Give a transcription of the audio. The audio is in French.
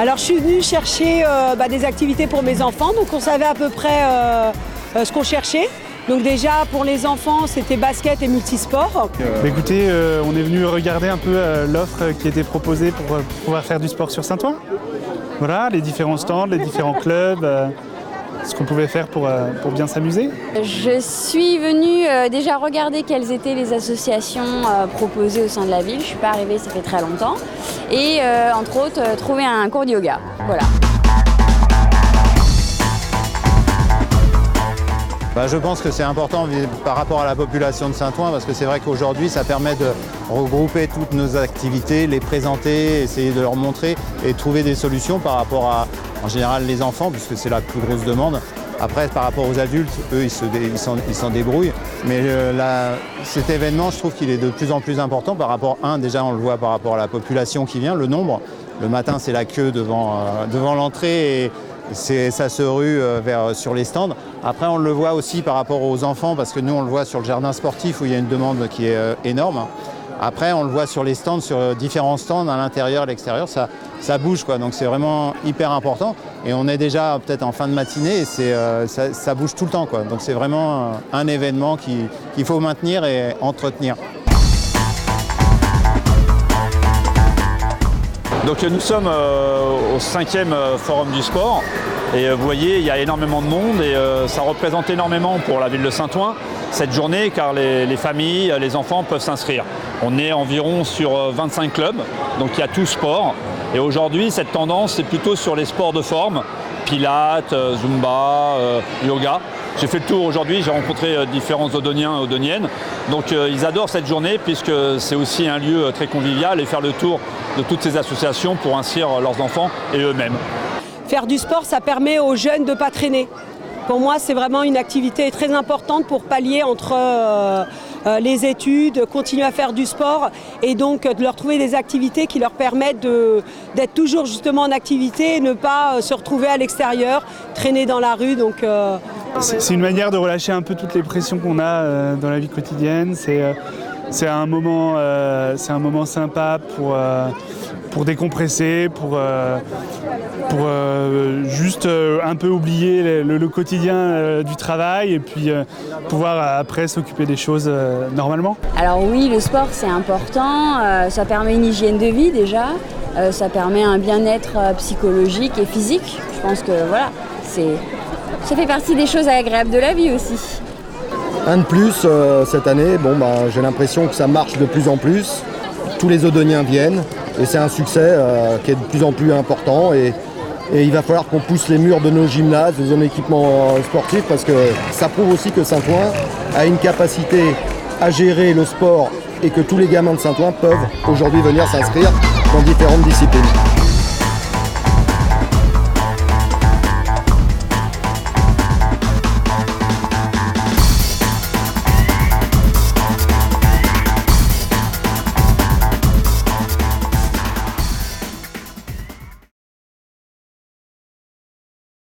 Alors je suis venue chercher des activités pour mes enfants, donc on savait à peu près ce qu'on cherchait. Donc déjà pour les enfants c'était basket et multisport. Écoutez, on est venu regarder un peu l'offre qui était proposée pour pouvoir faire du sport sur Saint-Ouen. Voilà, les différents stands, les différents clubs, ce qu'on pouvait faire pour bien s'amuser. Je suis venue déjà regarder quelles étaient les associations proposées au sein de la ville. Je ne suis pas arrivée, ça fait très longtemps. Et entre autres, trouver un cours de yoga. Voilà. Je pense que c'est important par rapport à la population de Saint-Ouen parce que c'est vrai qu'aujourd'hui ça permet de regrouper toutes nos activités, les présenter, essayer de leur montrer et trouver des solutions par rapport à, en général, les enfants puisque c'est la plus grosse demande. Après, par rapport aux adultes, eux, ils s'en débrouillent. Mais cet événement, je trouve qu'il est de plus en plus important par rapport, déjà on le voit par rapport à la population qui vient, le nombre. Le matin, c'est la queue devant l'entrée et ça se rue sur les stands. Après, on le voit aussi par rapport aux enfants parce que nous, on le voit sur le jardin sportif où il y a une demande qui est énorme. Après, on le voit sur les stands, sur différents stands à l'intérieur, à l'extérieur, ça bouge quoi. Donc c'est vraiment hyper important. Et on est déjà peut-être en fin de matinée et ça bouge tout le temps quoi. Donc c'est vraiment un événement qu'il faut maintenir et entretenir. Donc nous sommes au 5e Forum du sport et vous voyez il y a énormément de monde et ça représente énormément pour la ville de Saint-Ouen cette journée car les familles, les enfants peuvent s'inscrire. On est environ sur 25 clubs, donc il y a tout sport et aujourd'hui cette tendance c'est plutôt sur les sports de forme, pilates, zumba, yoga. J'ai fait le tour aujourd'hui, j'ai rencontré différents Odoniens et Odoniennes. Donc ils adorent cette journée puisque c'est aussi un lieu très convivial et faire le tour de toutes ces associations pour inscrire leurs enfants et eux-mêmes. Faire du sport, ça permet aux jeunes de ne pas traîner. Pour moi, c'est vraiment une activité très importante pour pallier entre les études, continuer à faire du sport et donc de leur trouver des activités qui leur permettent d'être toujours justement en activité et ne pas se retrouver à l'extérieur, traîner dans la rue. Donc, c'est une manière de relâcher un peu toutes les pressions qu'on a dans la vie quotidienne. C'est un moment sympa pour décompresser, pour juste un peu oublier le quotidien du travail et puis pouvoir après s'occuper des choses normalement. Alors oui, le sport c'est important, ça permet une hygiène de vie déjà, ça permet un bien-être psychologique et physique. Je pense que voilà, ça fait partie des choses agréables de la vie aussi. Un de plus cette année, j'ai l'impression que ça marche de plus en plus. Tous les Odoniens viennent et c'est un succès qui est de plus en plus important et il va falloir qu'on pousse les murs de nos gymnases, de nos équipements sportifs parce que ça prouve aussi que Saint-Ouen a une capacité à gérer le sport et que tous les gamins de Saint-Ouen peuvent aujourd'hui venir s'inscrire dans différentes disciplines.